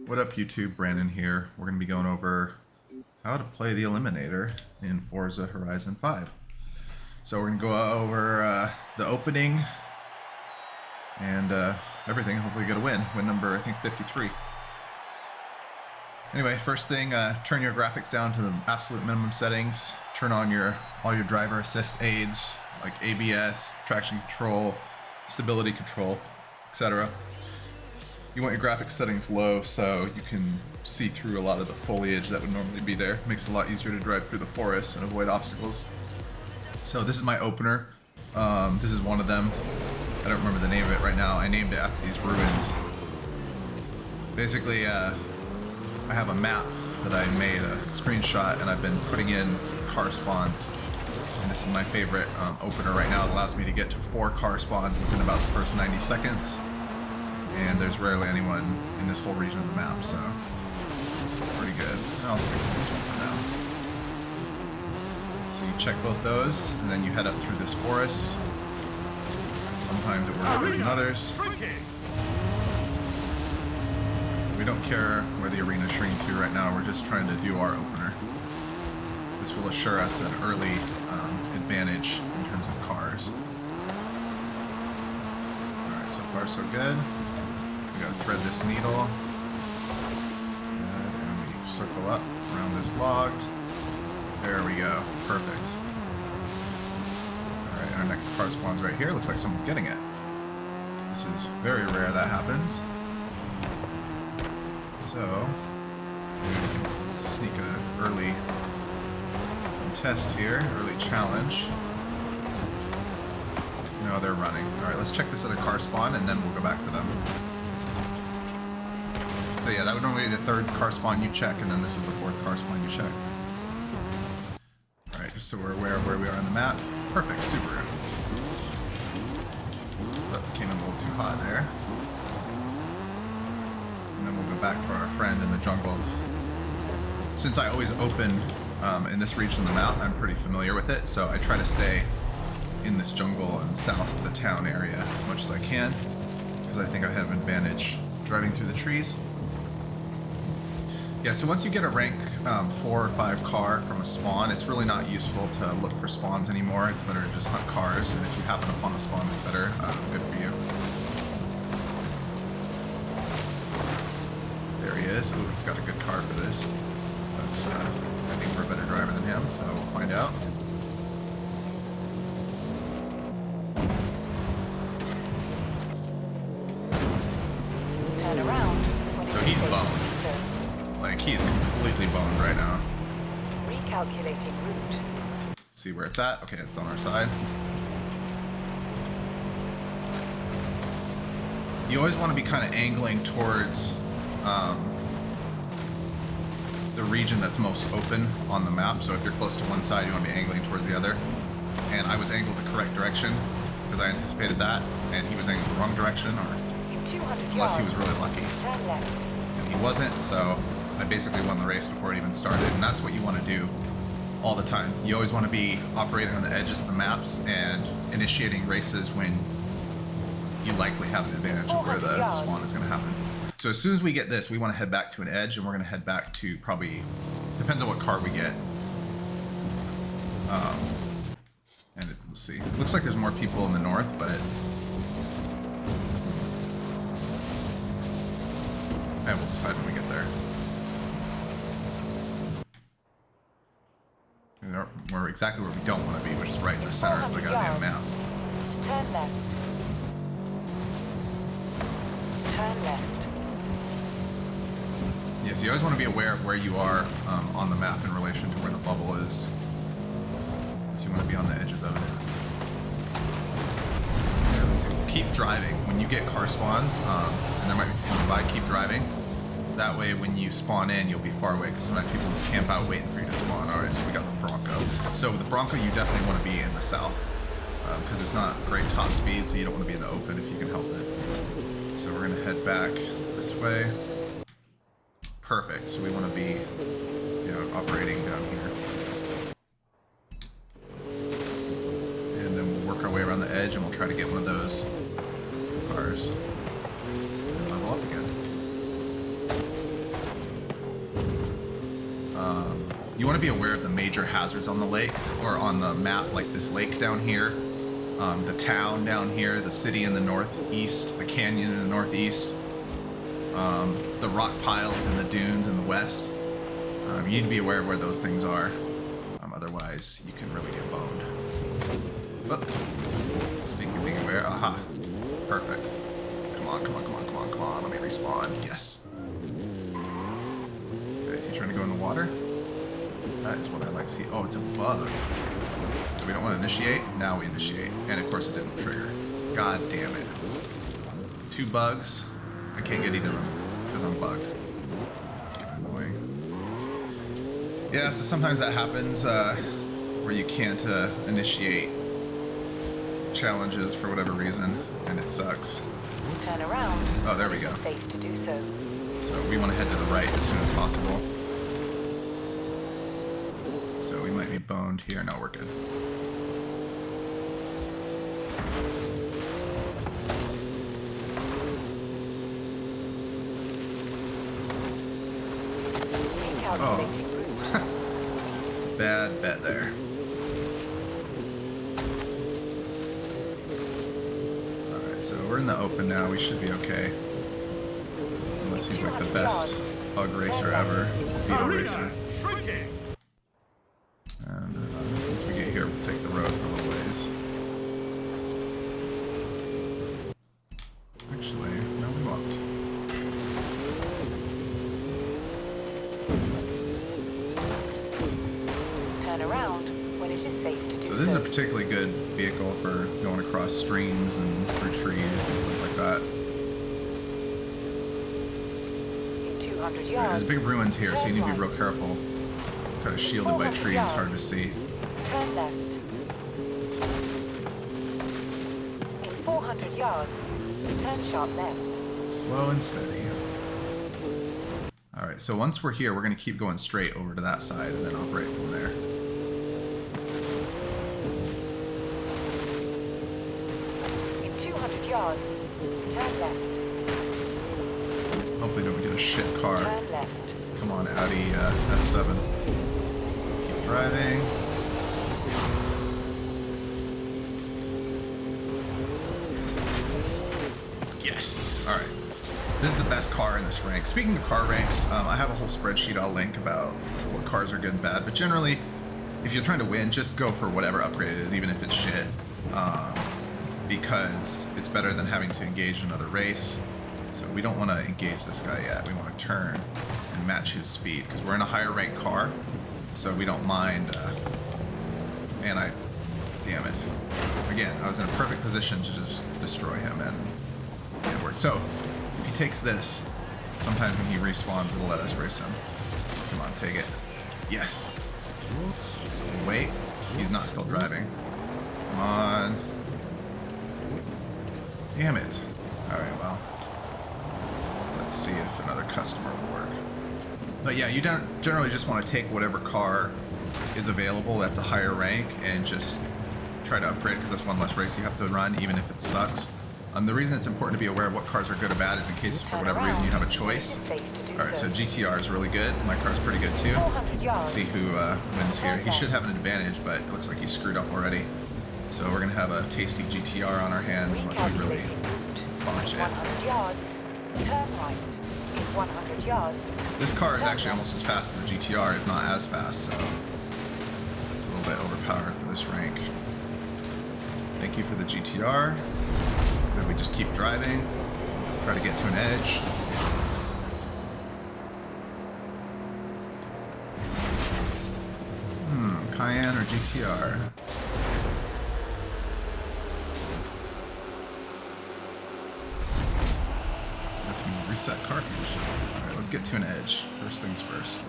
What up, YouTube? Brandon here. We're going to be going over how to play the Eliminator in Forza Horizon 5. So we're going to go over the opening and everything. Hopefully get a win. Win number, I think, 53. Anyway, first thing, turn your graphics down to the absolute minimum settings. Turn on all your driver assist aids like ABS, traction control, stability control, etc. You want your graphics settings low so you can see through a lot of the foliage that would normally be there. Makes it a lot easier to drive through the forest and avoid obstacles. So this is my opener. This is one of them. I don't remember the name of it right now. I named it after these ruins. Basically, I have a map that I made a screenshot and I've been putting in car spawns. And this is my favorite opener right now. It allows me to get to 4 car spawns within about the first 90 seconds. And there's rarely anyone in this whole region of the map, so pretty good. I'll stick with this one for now. So you check both those, and then you head up through this forest. Sometimes it works better than others. We don't care where the arena's shrinking to right now, we're just trying to do our opener. This will assure us an early advantage in terms of cars. Alright, so far so good. We gotta thread this needle. Good, and we circle up around this log. There we go. Perfect. Alright, our next car spawns right here. Looks like someone's getting it. This is very rare that happens. So, sneak an early test here, early challenge. No, they're running. Alright, let's check this other car spawn and then we'll go back for them. So yeah, that would normally be the 3rd car spawn you check, and then this is the 4th car spawn you check. Alright, just so we're aware of where we are on the map. Perfect, super. That came in a little too hot there. And then we'll go back for our friend in the jungle. Since I always open in this region of the map, I'm pretty familiar with it, so I try to stay in this jungle and south of the town area as much as I can, because I think I have an advantage driving through the trees. Yeah, so once you get a rank 4 or 5 car from a spawn, it's really not useful to look for spawns anymore. It's better to just hunt cars, and if you happen upon a spawn that's better, good for you. There he is. Ooh, he's got a good car for this. I think we're a better driver than him, so we'll find out. Turn around. So he's boned. Like, he's completely boned right now. Recalculating route. See where it's at? Okay, it's on our side. You always want to be kind of angling towards the region that's most open on the map. So if you're close to one side, you want to be angling towards the other. And I was angled the correct direction because I anticipated that, and he was angled the wrong direction, or unless he was really lucky. Turn left. And he wasn't, so I basically won the race before it even started, and that's what you want to do all the time. You always want to be operating on the edges of the maps and initiating races when you likely have an advantage of where the spawn is going to happen. So as soon as we get this, we want to head back to an edge, and we're going to head back to probably, depends on what car we get. Let's see. It looks like there's more people in the north, but we'll decide when we get there. We're exactly where we don't want to be, which is right in the center of the goddamn map. Turn left. Turn left. Yeah, so you always want to be aware of where you are on the map in relation to where the bubble is. So you want to be on the edges of it. Yeah, let's see. Keep driving. When you get car spawns, and there might be people nearby, keep driving. That way, when you spawn in, you'll be far away, because sometimes people will camp out waiting for you to spawn. Alright, so we got the Bronco. So with the Bronco, you definitely want to be in the south, because it's not great top speed, so you don't want to be in the open if you can help it. So we're going to head back this way. Perfect, so we want to be, operating down here. And then we'll work our way around the edge, and we'll try to get one of those cars and level up again. You want to be aware of the major hazards on the lake, or on the map, like this lake down here, the town down here, the city in the northeast, the canyon in the northeast, the rock piles in the dunes in the west. You need to be aware of where those things are. Otherwise, you can really get boned. Oh. Speaking of being aware, aha. Perfect. Come on, come on, come on, come on, come on. Let me respawn. Yes. Okay, is he trying to go in the water? That is what I like to see. Oh, it's a bug. So we don't want to initiate. Now we initiate. And of course it didn't trigger. God damn it. 2 bugs. I can't get either of them because I'm bugged. Annoying. Yeah, so sometimes that happens where you can't initiate challenges for whatever reason, and it sucks. Turn around. Oh, there we go. It's safe to do so. So we want to head to the right as soon as possible. So we might be boned here. No, we're good. Recalculating route. Bad bet there. Alright, so we're in the open now. We should be okay. Unless he's like the best bug racer ever. Beetle racer. And once we get here, we'll take the road for a little ways. Actually, no, we won't. Turn around when it is safe to do so. So this is a particularly good vehicle for going across streams and through trees and stuff like that. In 200 yards. There's big ruins here, so you need to be real careful. It's kind of shielded by trees, hard to see. Turn left. In 400 yards, turn sharp left. Slow and steady. Alright, so once we're here, we're going to keep going straight over to that side and then operate from there. In 200 yards, turn left. Hopefully don't get a shit car. Turn left. Come on, Audi S7. Keep driving. Yes! Alright. This is the best car in this rank. Speaking of car ranks, I have a whole spreadsheet I'll link about what cars are good and bad, but generally, if you're trying to win, just go for whatever upgrade it is, even if it's shit. Because it's better than having to engage in another race. So we don't want to engage this guy yet. We want to turn and match his speed, because we're in a higher ranked car, so we don't mind. Damn it. Again, I was in a perfect position to just destroy him, and it worked. So, if he takes this, sometimes when he respawns, it'll let us race him. Come on, take it. Yes. Wait, he's not still driving. Come on. Damn it. Alright, well. Let's see if another customer will work. But yeah, you don't generally just want to take whatever car is available that's a higher rank and just try to upgrade, because that's one less race you have to run, even if it sucks. The reason it's important to be aware of what cars are good or bad is in case for whatever reason you have a choice. Alright, so GTR is really good. My car's pretty good too. Let's see who wins here. He should have an advantage, but it looks like he screwed up already. So we're going to have a tasty GTR on our hands unless we really botch it. 100 yards, turn right. In 100 yards. This car is actually almost as fast as the GTR, if not as fast, so it's a little bit overpowered for this rank. Thank you for the GTR. Then we just keep driving, try to get to an edge. Cayenne or GTR? Guess we reset car condition. Alright, let's get to an edge. First things first.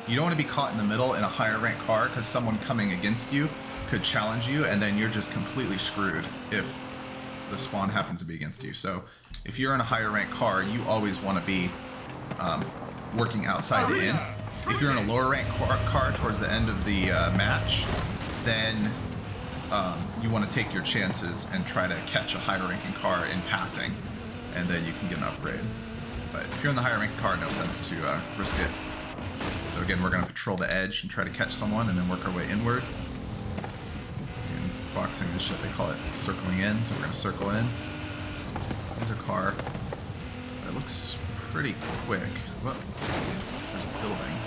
You don't want to be caught in the middle in a higher ranked car, because someone coming against you could challenge you, and then you're just completely screwed if the spawn happens to be against you. So if you're in a higher ranked car, you always want to be working outside in. If you're in a lower ranked car towards the end of the match, then you want to take your chances and try to catch a higher ranking car in passing, and then you can get an upgrade. But if you're in the higher ranked car, no sense to risk it. So again, we're going to patrol the edge and try to catch someone and then work our way inward. In boxing and shit, they call it circling in, so we're going to circle in. There's a car. It looks pretty quick. Whoa, there's a building.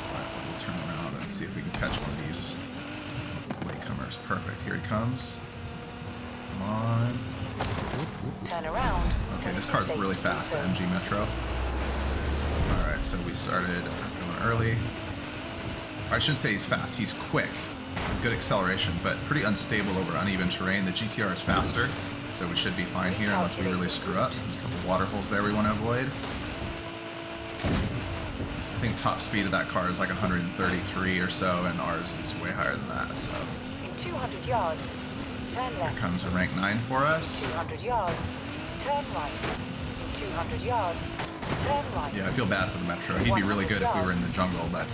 Alright, we'll turn around and see if we can catch one of these latecomers. Perfect, here he comes. Come on. Turn around. Okay, this car's really fast, the MG Metro. Alright, so we started going early. I shouldn't say he's fast, he's quick. He's good acceleration, but pretty unstable over uneven terrain. The GTR is faster, so we should be fine here unless we really screw up. There's a couple water holes there we want to avoid. I think top speed of that car is like 133 or so, and ours is way higher than that, so. In 200 yards, turn left. Here comes a rank 9 for us. 200 yards, turn right. In 200 yards, turn right. Yeah, I feel bad for the Metro. He'd be really good if we were in the jungle, but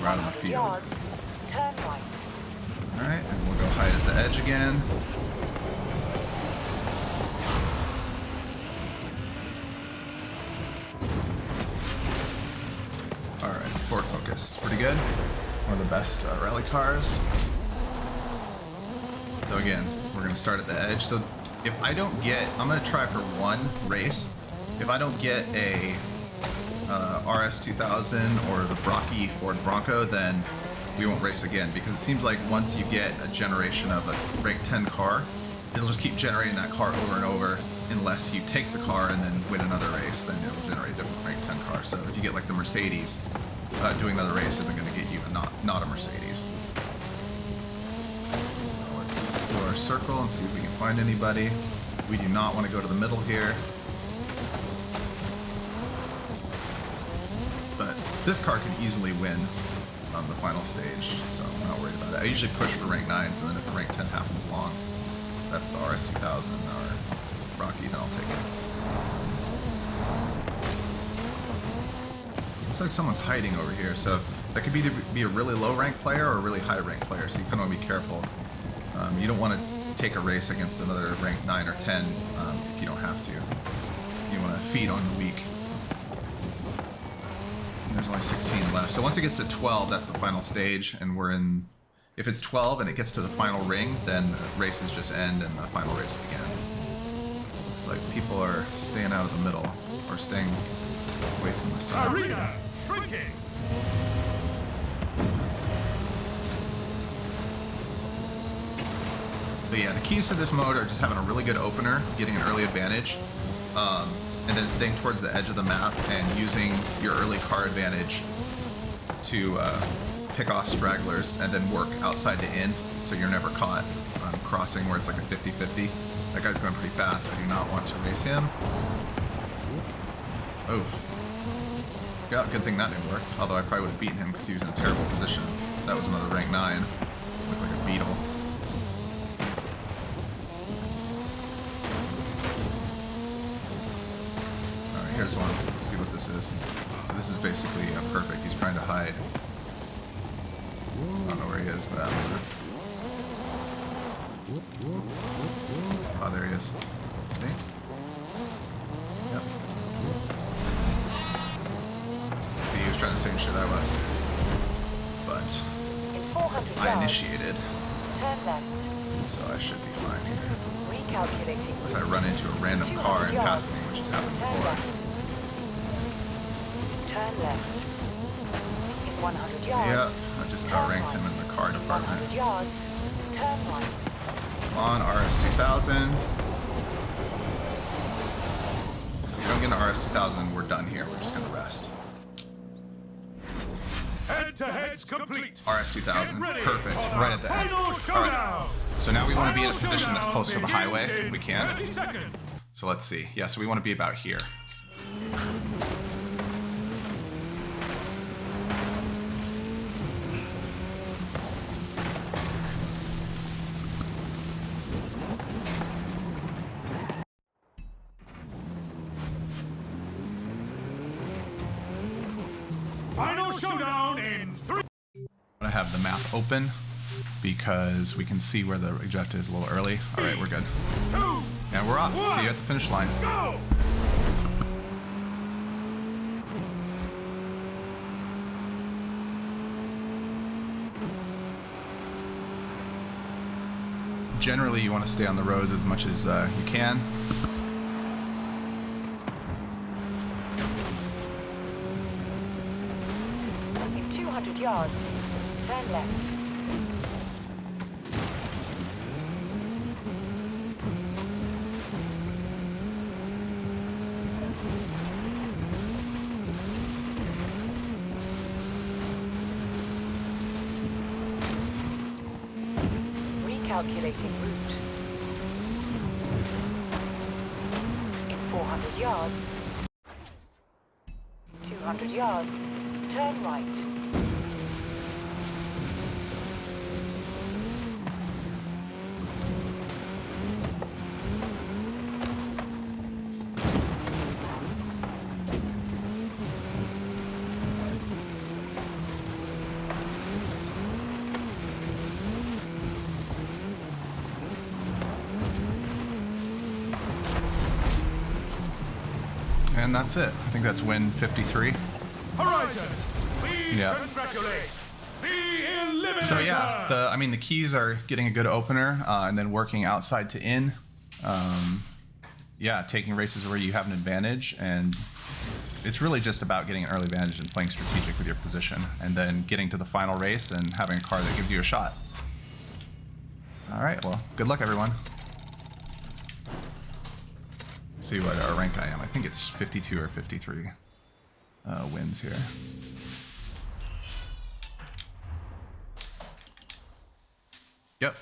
we're out on the field. Yards, turn right. Alright, and we'll go hide at the edge again. Alright, Ford Focus is pretty good. One of the best rally cars. So again, we're going to start at the edge. So if I don't get, I'm going to try for one race. If I don't get a RS2000 or the Brocky Ford Bronco, then we won't race again, because it seems like once you get a generation of a rank 10 car, it'll just keep generating that car over and over unless you take the car and then win another race, then it'll generate a different rank 10 car. So if you get like the Mercedes, doing another race isn't going to get you not a Mercedes. So let's do our circle and see if we can find anybody. We do not want to go to the middle here. But this car can easily win on the final stage, so I'm not worried about it. I usually push for rank 9s, and then if the rank 10 happens along, that's the RS2000 or Rocky, then I'll take it. Looks like someone's hiding over here, so that could either be a really low rank player or a really high rank player, so you kind of want to be careful. You don't want to take a race against another rank 9 or 10 if you don't have to. You want to feed on the weak. There's only 16 left. So once it gets to 12, that's the final stage, and we're in... If it's 12 and it gets to the final ring, then the races just end and the final race begins. Looks like people are staying out of the middle, or staying away from the sides. Arena shrinking. But yeah, the keys to this mode are just having a really good opener, getting an early advantage, and then staying towards the edge of the map and using your early car advantage to pick off stragglers and then work outside to in, so you're never caught crossing where it's like a 50-50. That guy's going pretty fast. I do not want to race him. Oof. Yeah, good thing that didn't work. Although I probably would have beaten him because he was in a terrible position. That was another rank 9. Looked like a beetle. Alright, here's one. Let's see what this is. So this is basically perfect. He's trying to hide. I don't know where he is, but I'm gonna... Oh, there he is. Okay. Yep. See, he was trying the same shit I was. But In 400 I yards, initiated, turn left. so I should be fine here. Recalculating. Unless I run into a random car in passing me, which has happened Turn before. left. Turn left. In 100 yards. Yeah, I just outranked him in the car department. 100 yards. Turn right. Come on, RS2000. So if you don't get an RS2000, we're done here. We're just gonna rest. Head-to-head's complete. RS2000, Get ready perfect, for the right at the edge. final showdown. Alright, so now we want to be in a Final position that's close to the showdown highway begins if we in can. 30 seconds. So let's see. Yeah, so we want to be about here. Final showdown in 3. I have the map open because we can see where the objective is a little early. All right, we're good. 2. And we're off. See you at the finish line. Go. generally you want to stay on the roads as much as you can. In 200 yards, turn left. Recalculating route. In 400 yards, 200 yards, turn right. And that's it. I think that's win 53. Horizon, please Yeah. congratulate the Eliminator. So yeah, the keys are getting a good opener, and then working outside to in. Yeah, taking races where you have an advantage, and it's really just about getting an early advantage and playing strategic with your position, and then getting to the final race and having a car that gives you a shot. All right, well, good luck, everyone. Let's see what rank I am. I think it's 52 or 53 wins here. Yep,